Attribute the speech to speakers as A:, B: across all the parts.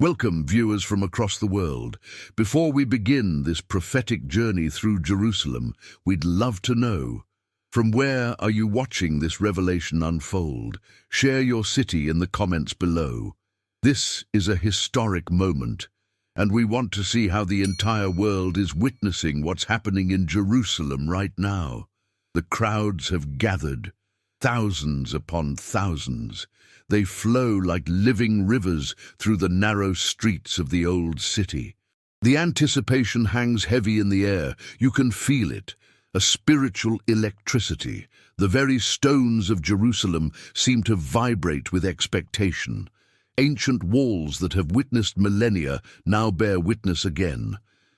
A: Welcome, viewers from across the world. Before we begin this prophetic journey through Jerusalem, we'd love to know, from where are you watching this revelation unfold? Share your city in the comments below. This is a historic moment, and we want to see how the entire world is witnessing what's happening in Jerusalem right now. The crowds have gathered, thousands upon thousands. They flow like living rivers through the narrow streets of the old city. The anticipation hangs heavy in the air. You can feel it, a spiritual electricity. The very stones of Jerusalem seem to vibrate with expectation. Ancient walls that have witnessed millennia now bear witness again.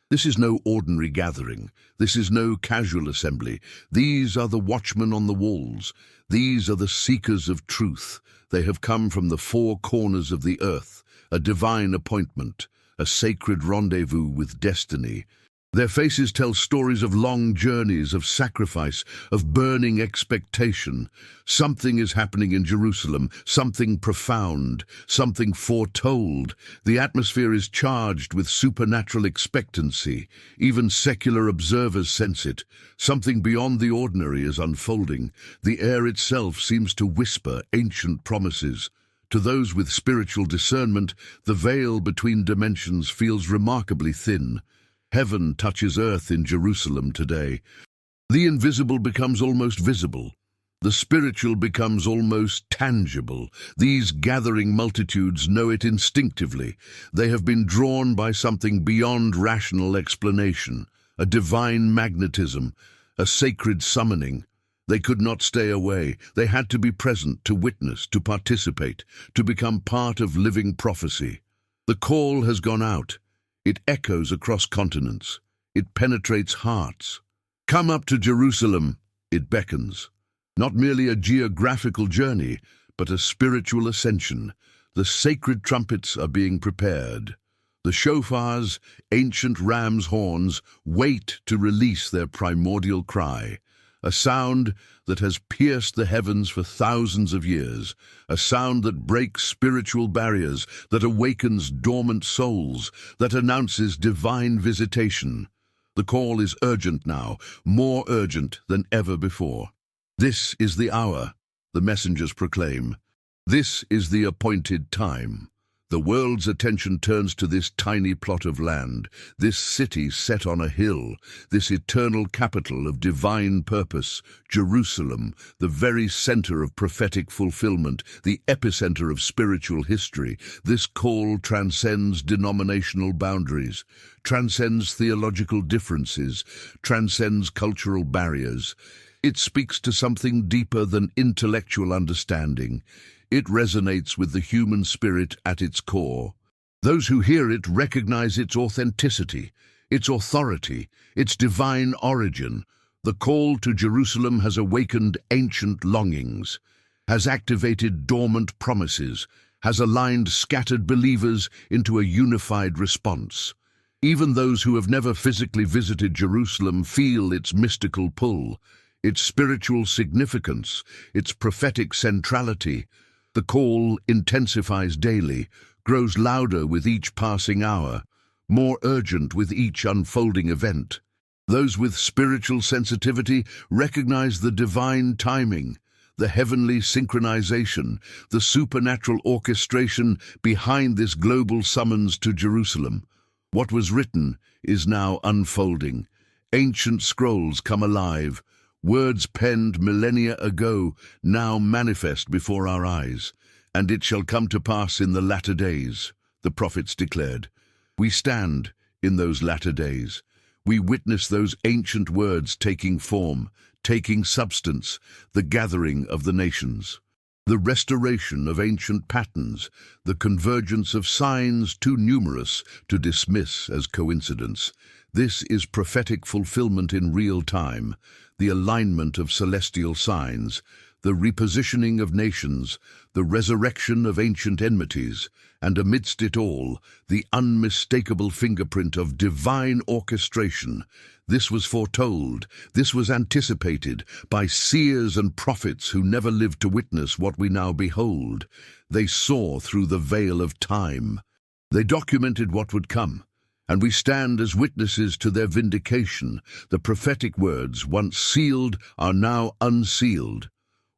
A: This is no ordinary gathering. This is no casual assembly. These are the watchmen on the walls. These are the seekers of truth. They have come from the four corners of the earth, a divine appointment, a sacred rendezvous with destiny. Their faces tell stories of long journeys, of sacrifice, of burning expectation. Something is happening in Jerusalem, something profound, something foretold. The atmosphere is charged with supernatural expectancy. Even secular observers sense it. Something beyond the ordinary is unfolding. The air itself seems to whisper ancient promises. To those with spiritual discernment, the veil between dimensions feels remarkably thin. Heaven touches earth in Jerusalem today. The invisible becomes almost visible. The spiritual becomes almost tangible. These gathering multitudes know it instinctively. They have been drawn by something beyond rational explanation, a divine magnetism, a sacred summoning. They could not stay away. They had to be present, to witness, to participate, to become part of living prophecy. The call has gone out. It echoes across continents. It penetrates hearts. Come up to Jerusalem, it beckons. Not merely a geographical journey, but a spiritual ascension. The sacred trumpets are being prepared. The shofars, ancient ram's horns, wait to release their primordial cry. A sound that has pierced the heavens for thousands of years, a sound that breaks spiritual barriers, that awakens dormant souls, that announces divine visitation. The call is urgent now, more urgent than ever before. This is the hour, the messengers proclaim. This is the appointed time. The world's attention turns to this tiny plot of land, this city set on a hill, this eternal capital of divine purpose, Jerusalem, the very center of prophetic fulfillment, the epicenter of spiritual history. This call transcends denominational boundaries, transcends theological differences, transcends cultural barriers. It speaks to something deeper than intellectual understanding. It resonates with the human spirit at its core. Those who hear it recognize its authenticity, its authority, its divine origin. The call to Jerusalem has awakened ancient longings, has activated dormant promises, has aligned scattered believers into a unified response. Even those who have never physically visited Jerusalem feel its mystical pull, its spiritual significance, its prophetic centrality. The call intensifies daily, grows louder with each passing hour, more urgent with each unfolding event. Those with spiritual sensitivity recognize the divine timing, the heavenly synchronization, the supernatural orchestration behind this global summons to Jerusalem. What was written is now unfolding. Ancient scrolls come alive. Words penned millennia ago now manifest before our eyes. And it shall come to pass in the latter days, the prophets declared. We stand in those latter days. We witness those ancient words taking form, taking substance, the gathering of the nations. The restoration of ancient patterns, the convergence of signs too numerous to dismiss as coincidence. This is prophetic fulfillment in real time, the alignment of celestial signs, the repositioning of nations, the resurrection of ancient enmities, and amidst it all, the unmistakable fingerprint of divine orchestration. This was foretold, this was anticipated by seers and prophets who never lived to witness what we now behold. They saw through the veil of time. They documented what would come, and we stand as witnesses to their vindication. The prophetic words, once sealed, are now unsealed.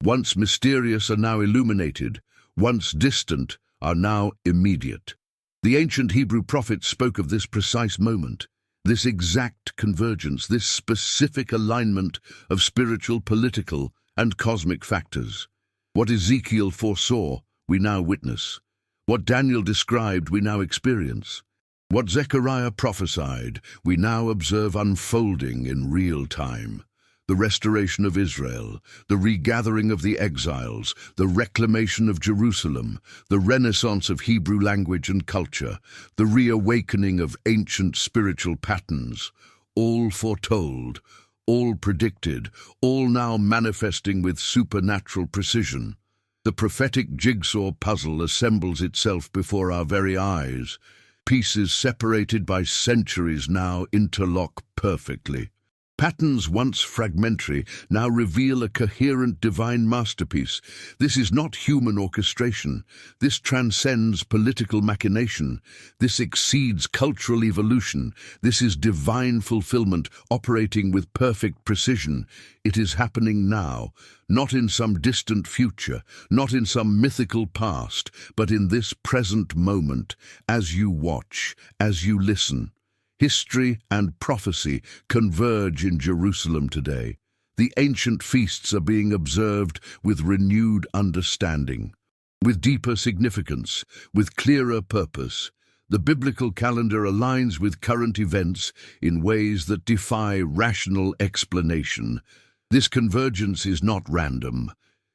A: Once mysterious are now illuminated. Once distant are now immediate. The ancient Hebrew prophets spoke of this precise moment, this exact convergence, this specific alignment of spiritual, political, and cosmic factors. What Ezekiel foresaw, we now witness. What Daniel described, we now experience. What Zechariah prophesied, we now observe unfolding in real time. The restoration of Israel, the regathering of the exiles, the reclamation of Jerusalem, the renaissance of Hebrew language and culture, the reawakening of ancient spiritual patterns, all foretold, all predicted, all now manifesting with supernatural precision. The prophetic jigsaw puzzle assembles itself before our very eyes. Pieces separated by centuries now interlock perfectly. Patterns once fragmentary now reveal a coherent divine masterpiece. This is not human orchestration. This transcends political machination. This exceeds cultural evolution. This is divine fulfillment operating with perfect precision. It is happening now, not in some distant future, not in some mythical past, but in this present moment, as you watch, as you listen. History and prophecy converge in Jerusalem today. The ancient feasts are being observed with renewed understanding, with deeper significance, with clearer purpose. The biblical calendar aligns with current events in ways that defy rational explanation. This convergence is not random.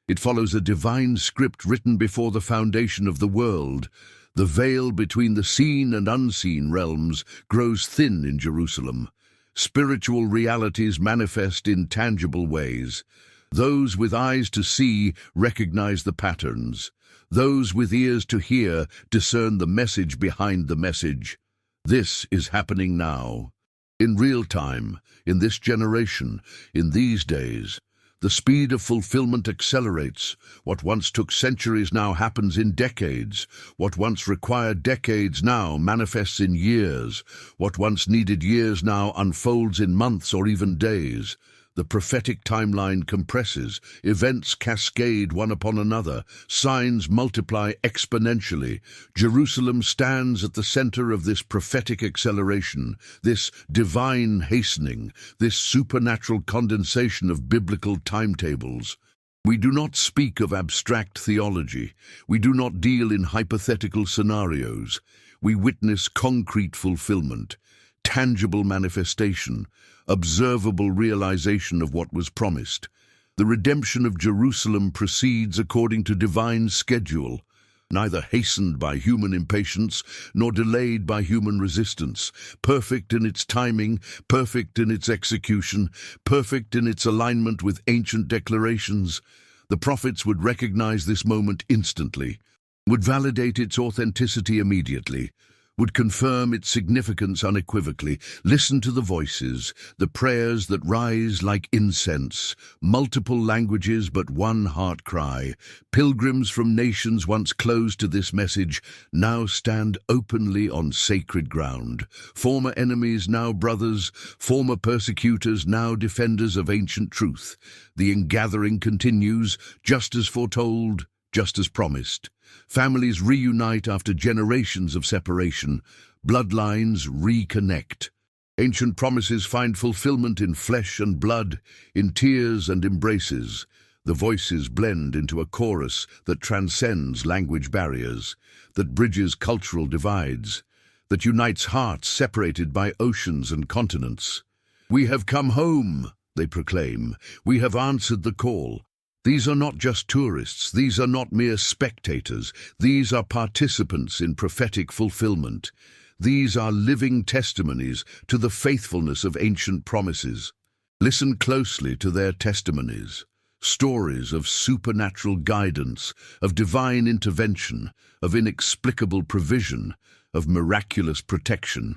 A: It follows a divine script written before the foundation of the world. The veil between the seen and unseen realms grows thin in Jerusalem. Spiritual realities manifest in tangible ways. Those with eyes to see recognize the patterns. Those with ears to hear discern the message behind the message. This is happening now. In real time, in this generation, in these days. The speed of fulfillment accelerates. What once took centuries now happens in decades. What once required decades now manifests in years. What once needed years now unfolds in months or even days. The prophetic timeline compresses, events cascade one upon another, signs multiply exponentially. Jerusalem stands at the center of this prophetic acceleration, this divine hastening, this supernatural condensation of biblical timetables. We do not speak of abstract theology. We do not deal in hypothetical scenarios. We witness concrete fulfillment, tangible manifestation, observable realization of what was promised. The redemption of Jerusalem proceeds according to divine schedule, neither hastened by human impatience nor delayed by human resistance, perfect in its timing, perfect in its execution, perfect in its alignment with ancient declarations. The prophets would recognize this moment instantly, would validate its authenticity immediately, would confirm its significance unequivocally. Listen to the voices, the prayers that rise like incense, multiple languages but one heart cry. Pilgrims from nations once closed to this message now stand openly on sacred ground. Former enemies now brothers, former persecutors now defenders of ancient truth. The ingathering continues, just as foretold, just as promised. Families reunite after generations of separation. Bloodlines reconnect. Ancient promises find fulfillment in flesh and blood, in tears and embraces. The voices blend into a chorus that transcends language barriers, that bridges cultural divides, that unites hearts separated by oceans and continents. "We have come home," they proclaim. "We have answered the call." These are not just tourists, these are not mere spectators, these are participants in prophetic fulfillment. These are living testimonies to the faithfulness of ancient promises. Listen closely to their testimonies, stories of supernatural guidance, of divine intervention, of inexplicable provision, of miraculous protection.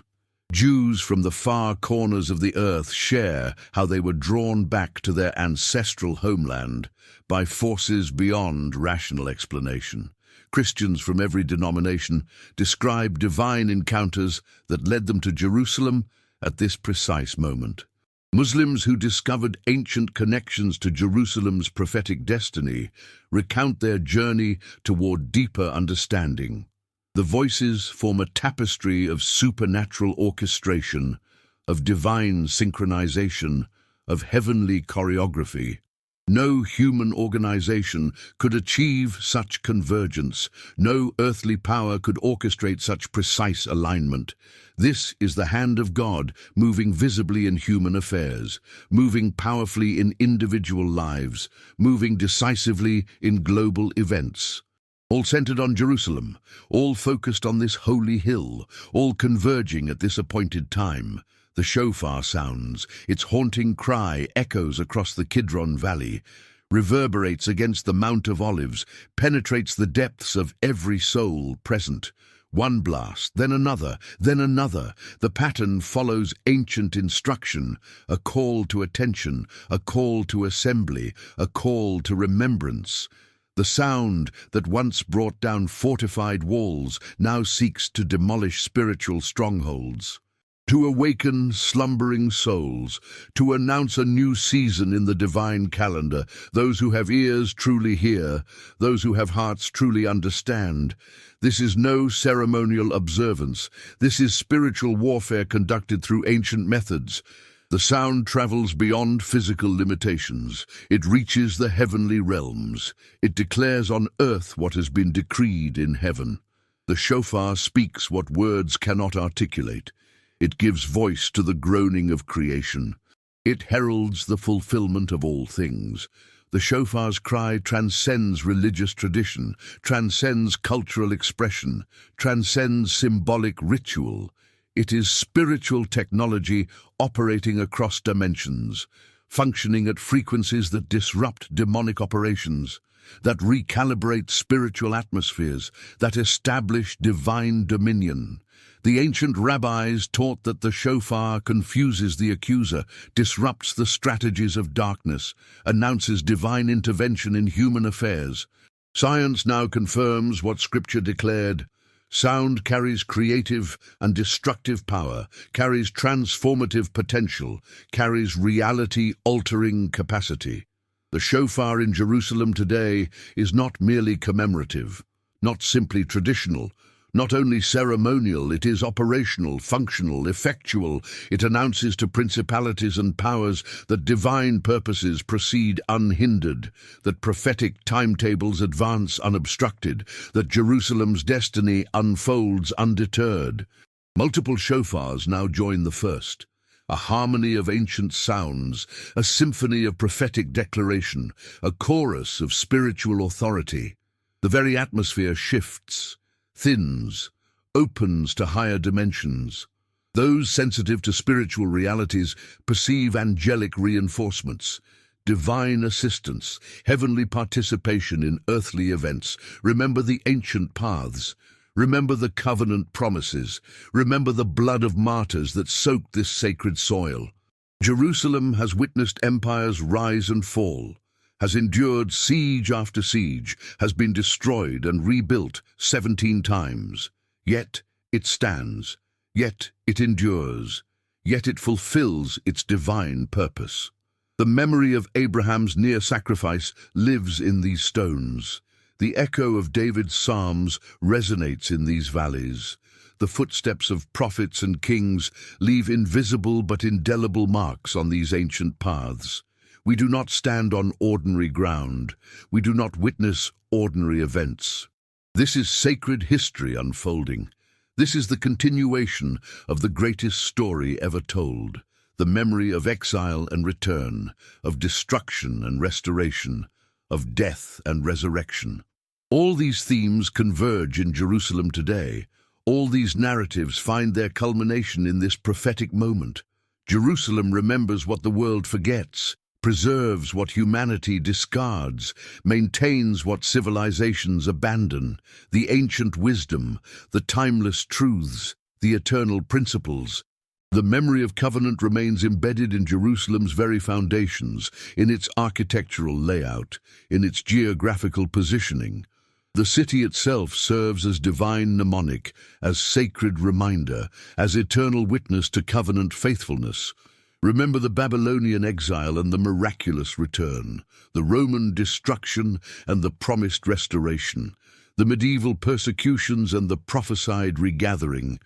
A: Jews from the far corners of the earth share how they were drawn back to their ancestral homeland by forces beyond rational explanation. Christians from every denomination describe divine encounters that led them to Jerusalem at this precise moment. Muslims who discovered ancient connections to Jerusalem's prophetic destiny recount their journey toward deeper understanding. The voices form a tapestry of supernatural orchestration, of divine synchronization, of heavenly choreography. No human organization could achieve such convergence. No earthly power could orchestrate such precise alignment. This is the hand of God moving visibly in human affairs, moving powerfully in individual lives, moving decisively in global events. All centered on Jerusalem, all focused on this holy hill, all converging at this appointed time. The shofar sounds, its haunting cry echoes across the Kidron Valley, reverberates against the Mount of Olives, penetrates the depths of every soul present. One blast, then another, then another. The pattern follows ancient instruction, a call to attention, a call to assembly, a call to remembrance. The sound that once brought down fortified walls now seeks to demolish spiritual strongholds, to awaken slumbering souls, to announce a new season in the divine calendar. Those who have ears truly hear, those who have hearts truly understand. This is no ceremonial observance. This is spiritual warfare conducted through ancient methods. The sound travels beyond physical limitations. It reaches the heavenly realms. It declares on earth what has been decreed in heaven. The shofar speaks what words cannot articulate. It gives voice to the groaning of creation. It heralds the fulfillment of all things. The shofar's cry transcends religious tradition, transcends cultural expression, transcends symbolic ritual. It is spiritual technology operating across dimensions, functioning at frequencies that disrupt demonic operations, that recalibrate spiritual atmospheres, that establish divine dominion. The ancient rabbis taught that the shofar confuses the accuser, disrupts the strategies of darkness, announces divine intervention in human affairs. Science now confirms what Scripture declared. Sound carries creative and destructive power, carries transformative potential, carries reality-altering capacity. The shofar in Jerusalem today is not merely commemorative, not simply traditional, not only ceremonial. It is operational, functional, effectual. It announces to principalities and powers that divine purposes proceed unhindered, that prophetic timetables advance unobstructed, that Jerusalem's destiny unfolds undeterred. Multiple shofars now join the first, a harmony of ancient sounds, a symphony of prophetic declaration, a chorus of spiritual authority. The very atmosphere shifts, thins, opens to higher dimensions. Those sensitive to spiritual realities perceive angelic reinforcements, divine assistance, heavenly participation in earthly events. Remember the ancient paths. Remember the covenant promises. Remember the blood of martyrs that soaked this sacred soil. Jerusalem has witnessed empires rise and fall, has endured siege after siege, has been destroyed and rebuilt 17 times. Yet it stands, yet it endures, yet it fulfills its divine purpose. The memory of Abraham's near sacrifice lives in these stones. The echo of David's psalms resonates in these valleys. The footsteps of prophets and kings leave invisible but indelible marks on these ancient paths. We do not stand on ordinary ground. We do not witness ordinary events. This is sacred history unfolding. This is the continuation of the greatest story ever told, the memory of exile and return, of destruction and restoration, of death and resurrection. All these themes converge in Jerusalem today. All these narratives find their culmination in this prophetic moment. Jerusalem remembers what the world forgets, preserves what humanity discards, maintains what civilizations abandon, the ancient wisdom, the timeless truths, the eternal principles. The memory of covenant remains embedded in Jerusalem's very foundations, in its architectural layout, in its geographical positioning. The city itself serves as divine mnemonic, as sacred reminder, as eternal witness to covenant faithfulness. Remember the Babylonian exile and the miraculous return, the Roman destruction and the promised restoration, the medieval persecutions and the prophesied regathering.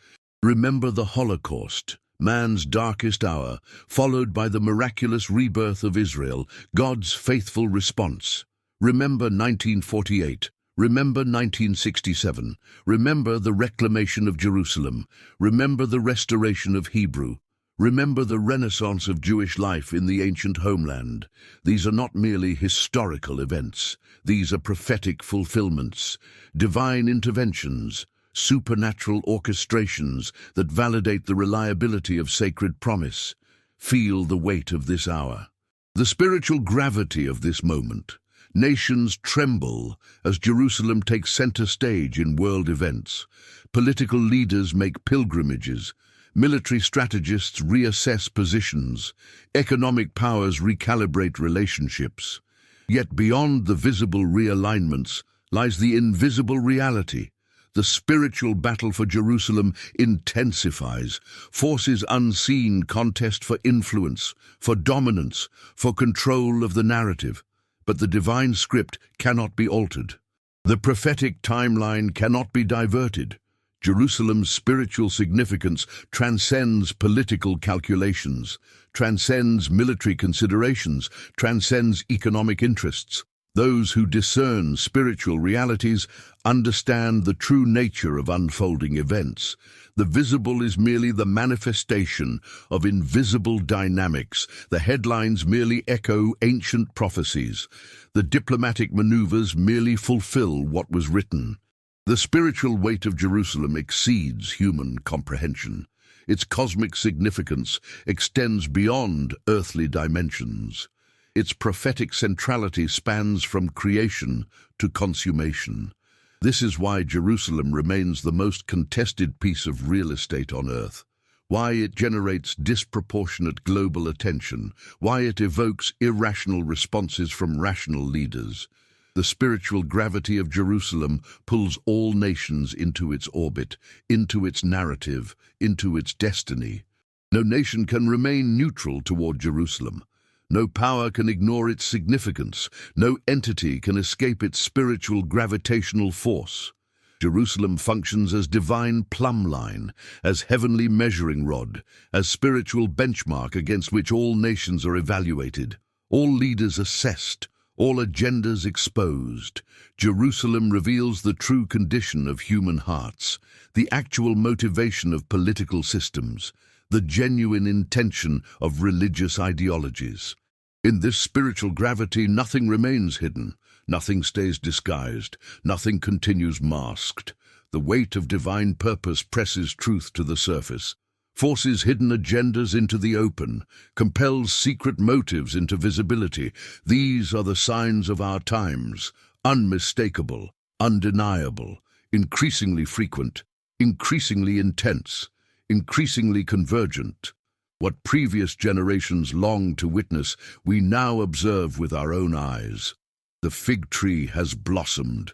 A: Remember the Holocaust, man's darkest hour, followed by the miraculous rebirth of Israel, God's faithful response. Remember 1948. Remember 1967. Remember the reclamation of Jerusalem. Remember the restoration of Hebrew. Remember the renaissance of Jewish life in the ancient homeland. These are not merely historical events. These are prophetic fulfillments, divine interventions, supernatural orchestrations that validate the reliability of sacred promise. Feel the weight of this hour, the spiritual gravity of this moment. Nations tremble as Jerusalem takes center stage in world events. Political leaders make pilgrimages. Military strategists reassess positions. Economic powers recalibrate relationships. Yet beyond the visible realignments lies the invisible reality. The spiritual battle for Jerusalem intensifies. Forces unseen contest for influence, for dominance, for control of the narrative. But the divine script cannot be altered. The prophetic timeline cannot be diverted. Jerusalem's spiritual significance transcends political calculations, transcends military considerations, transcends economic interests. Those who discern spiritual realities understand the true nature of unfolding events. The visible is merely the manifestation of invisible dynamics. The headlines merely echo ancient prophecies. The diplomatic maneuvers merely fulfill what was written. The spiritual weight of Jerusalem exceeds human comprehension. Its cosmic significance extends beyond earthly dimensions. Its prophetic centrality spans from creation to consummation. This is why Jerusalem remains the most contested piece of real estate on earth, why it generates disproportionate global attention, why it evokes irrational responses from rational leaders. The spiritual gravity of Jerusalem pulls all nations into its orbit, into its narrative, into its destiny. No nation can remain neutral toward Jerusalem. No power can ignore its significance. No entity can escape its spiritual gravitational force. Jerusalem functions as divine plumb line, as heavenly measuring rod, as spiritual benchmark against which all nations are evaluated, all leaders assessed, all agendas exposed. Jerusalem reveals the true condition of human hearts, the actual motivation of political systems, the genuine intention of religious ideologies. In this spiritual gravity, nothing remains hidden, nothing stays disguised, nothing continues masked. The weight of divine purpose presses truth to the surface, forces hidden agendas into the open, compels secret motives into visibility. These are the signs of our times, unmistakable, undeniable, increasingly frequent, increasingly intense, increasingly convergent. What previous generations longed to witness, we now observe with our own eyes. The fig tree has blossomed.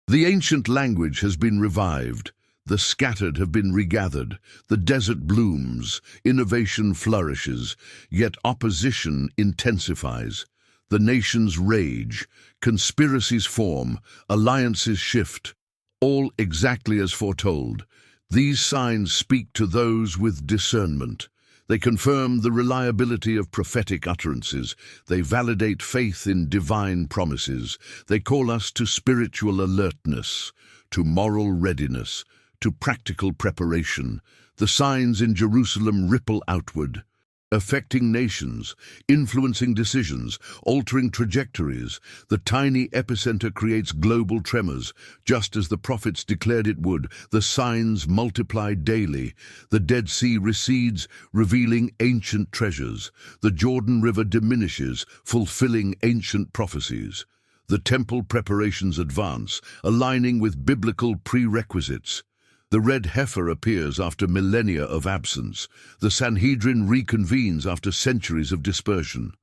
A: The ancient language has been revived. The scattered have been regathered. The desert blooms. Innovation flourishes. Yet opposition intensifies. The nations rage. Conspiracies form. Alliances shift. All exactly as foretold. These signs speak to those with discernment. They confirm the reliability of prophetic utterances. They validate faith in divine promises. They call us to spiritual alertness, to moral readiness, to practical preparation. The signs in Jerusalem ripple outward, affecting nations, influencing decisions, altering trajectories. The tiny epicenter creates global tremors. Just as the prophets declared it would, the signs multiply daily. The Dead Sea recedes, revealing ancient treasures. The Jordan River diminishes, fulfilling ancient prophecies. The temple preparations advance, aligning with biblical prerequisites. The red heifer appears after millennia of absence. The Sanhedrin reconvenes after centuries of dispersion.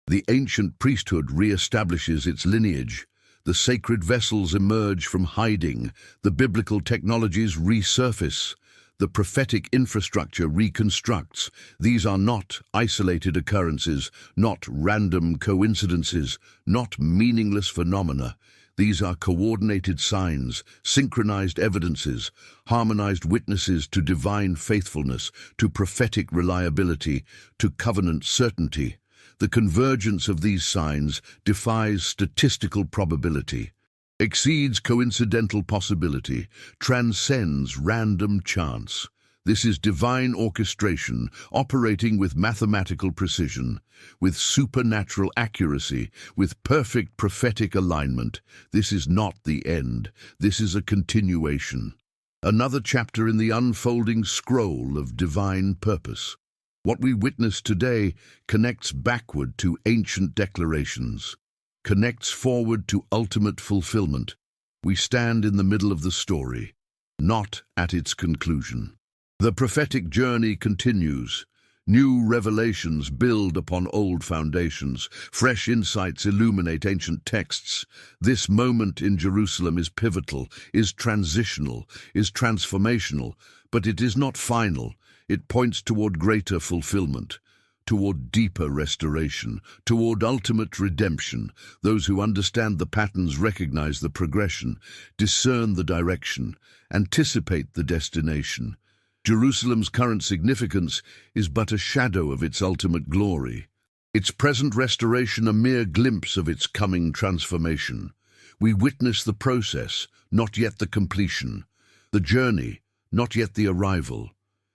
A: The ancient priesthood re-establishes its lineage. The sacred vessels emerge from hiding, the biblical technologies resurface, the prophetic infrastructure reconstructs. These are not isolated occurrences, not random coincidences, not meaningless phenomena. These are coordinated signs, synchronized evidences, harmonized witnesses to divine faithfulness, to prophetic reliability, to covenant certainty. The convergence of these signs defies statistical probability, exceeds coincidental possibility, transcends random chance. This is divine orchestration, operating with mathematical precision, with supernatural accuracy, with perfect prophetic alignment. This is not the end. This is a continuation. Another chapter in the unfolding scroll of divine purpose. What we witness today connects backward to ancient declarations, connects forward to ultimate fulfillment. We stand in the middle of the story, not at its conclusion. The prophetic journey continues. New revelations build upon old foundations. Fresh insights illuminate ancient texts. This moment in Jerusalem is pivotal, is transitional, is transformational, but it is not final. It points toward greater fulfillment, toward deeper restoration, toward ultimate redemption. Those who understand the patterns recognize the progression, discern the direction, anticipate the destination. Jerusalem's current significance is but a shadow of its ultimate glory. Its present restoration a mere glimpse of its coming transformation. We witness the process, not yet the completion. The journey, not yet the arrival.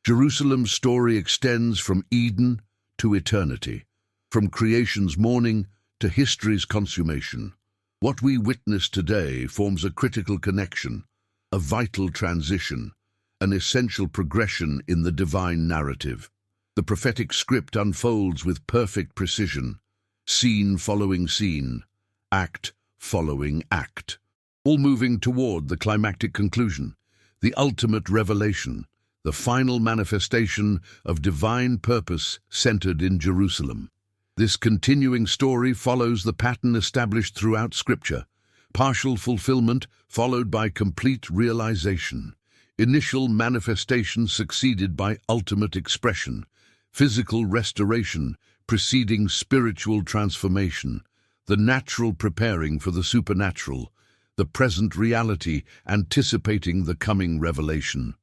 A: Jerusalem's story extends from Eden to eternity, from creation's morning to history's consummation. What we witness today forms a critical connection, a vital transition, an essential progression in the divine narrative. The prophetic script unfolds with perfect precision, scene following scene, act following act, all moving toward the climactic conclusion, the ultimate revelation, the final manifestation of divine purpose centered in Jerusalem. This continuing story follows the pattern established throughout Scripture: partial fulfillment followed by complete realization, initial manifestation succeeded by ultimate expression, physical restoration preceding spiritual transformation, the natural preparing for the supernatural, the present reality anticipating the coming revelation.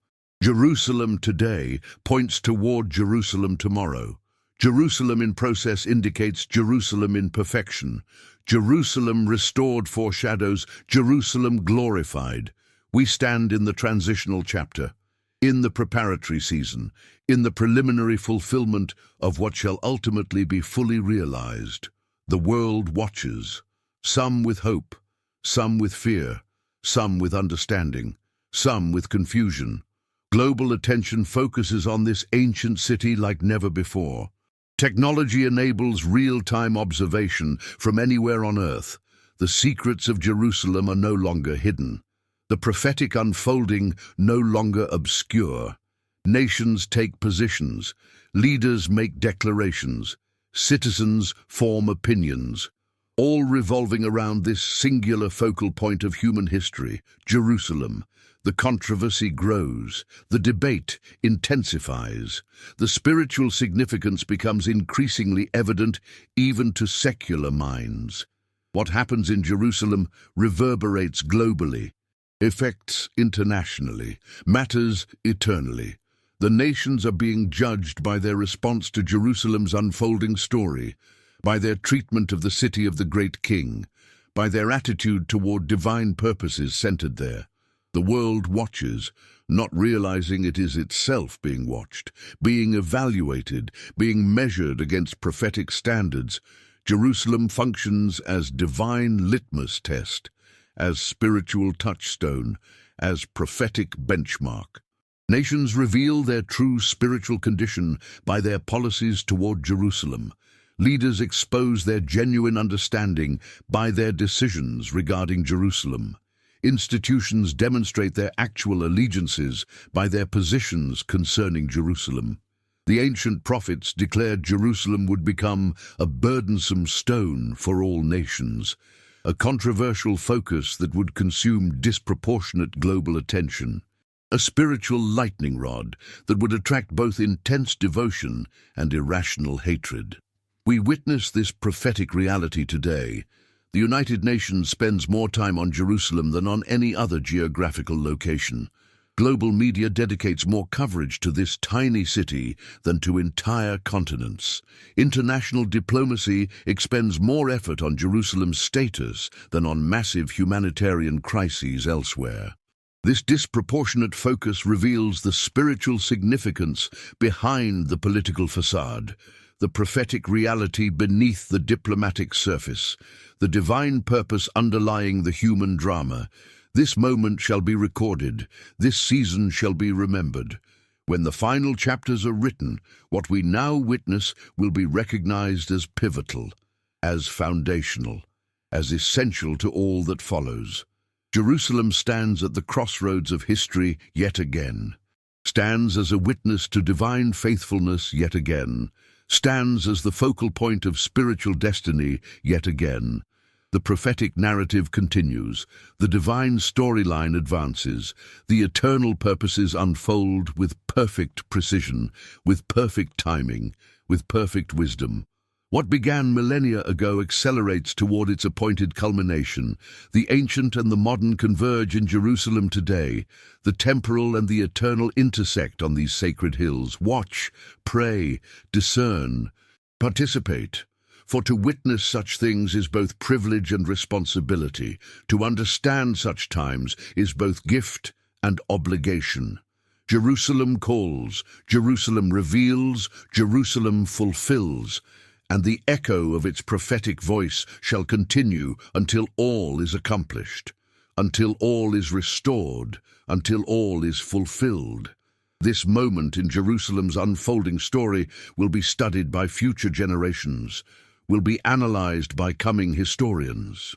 A: Jerusalem today points toward Jerusalem tomorrow. Jerusalem in process indicates Jerusalem in perfection. Jerusalem restored foreshadows Jerusalem glorified. We stand in the transitional chapter, in the preparatory season, in the preliminary fulfillment of what shall ultimately be fully realized. The world watches, some with hope, some with fear, some with understanding, some with confusion. Global attention focuses on this ancient city like never before. Technology enables real-time observation from anywhere on Earth. The secrets of Jerusalem are no longer hidden. The prophetic unfolding no longer obscure. Nations take positions. Leaders make declarations. Citizens form opinions, all revolving around this singular focal point of human history, Jerusalem. The controversy grows, the debate intensifies, the spiritual significance becomes increasingly evident even to secular minds. What happens in Jerusalem reverberates globally, affects internationally, matters eternally. The nations are being judged by their response to Jerusalem's unfolding story, by their treatment of the city of the great King, by their attitude toward divine purposes centered there. The world watches, not realizing it is itself being watched, being evaluated, being measured against prophetic standards. Jerusalem functions as divine litmus test, as spiritual touchstone, as prophetic benchmark. Nations reveal their true spiritual condition by their policies toward Jerusalem. Leaders expose their genuine understanding by their decisions regarding Jerusalem. Institutions demonstrate their actual allegiances by their positions concerning Jerusalem. The ancient prophets declared Jerusalem would become a burdensome stone for all nations. a controversial focus that would consume disproportionate global attention, a spiritual lightning rod that would attract both intense devotion and irrational hatred. We witness this prophetic reality today. The United Nations spends more time on Jerusalem than on any other geographical location. Global media dedicates more coverage to this tiny city than to entire continents. International diplomacy expends more effort on Jerusalem's status than on massive humanitarian crises elsewhere. This disproportionate focus reveals the spiritual significance behind the political facade, the prophetic reality beneath the diplomatic surface, the divine purpose underlying the human drama. This moment shall be recorded, this season shall be remembered. When the final chapters are written, what we now witness will be recognized as pivotal, as foundational, as essential to all that follows. Jerusalem stands at the crossroads of history yet again, stands as a witness to divine faithfulness yet again, stands as the focal point of spiritual destiny yet again. The prophetic narrative continues, the divine storyline advances, the eternal purposes unfold with perfect precision, with perfect timing, with perfect wisdom. What began millennia ago accelerates toward its appointed culmination. The ancient and the modern converge in Jerusalem today. The temporal and the eternal intersect on these sacred hills. Watch, pray, discern, participate. For to witness such things is both privilege and responsibility. To understand such times is both gift and obligation. Jerusalem calls, Jerusalem reveals, Jerusalem fulfills, and the echo of its prophetic voice shall continue until all is accomplished, until all is restored, until all is fulfilled. This moment in Jerusalem's unfolding story will be studied by future generations, will be analyzed by coming historians,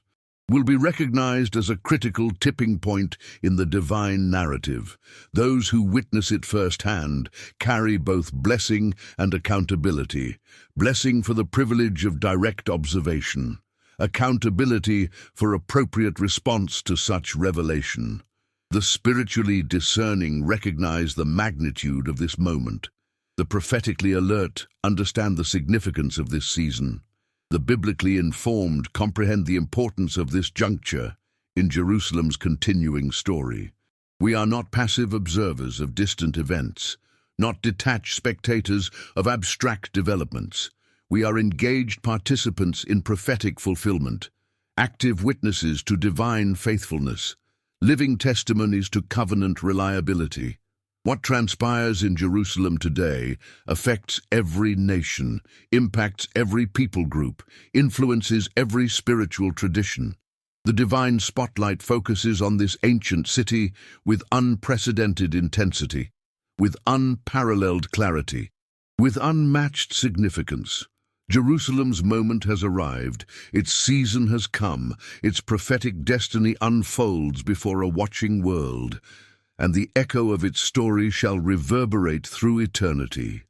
A: will be recognized as a critical tipping point in the divine narrative. Those who witness it firsthand carry both blessing and accountability. Blessing for the privilege of direct observation, accountability for appropriate response to such revelation. The spiritually discerning recognize the magnitude of this moment. The prophetically alert understand the significance of this season. The biblically informed comprehend the importance of this juncture in Jerusalem's continuing story. We are not passive observers of distant events, not detached spectators of abstract developments. We are engaged participants in prophetic fulfillment, active witnesses to divine faithfulness, living testimonies to covenant reliability. What transpires in Jerusalem today affects every nation, impacts every people group, influences every spiritual tradition. The divine spotlight focuses on this ancient city with unprecedented intensity, with unparalleled clarity, with unmatched significance. Jerusalem's moment has arrived, its season has come, its prophetic destiny unfolds before a watching world, and the echo of its story shall reverberate through eternity.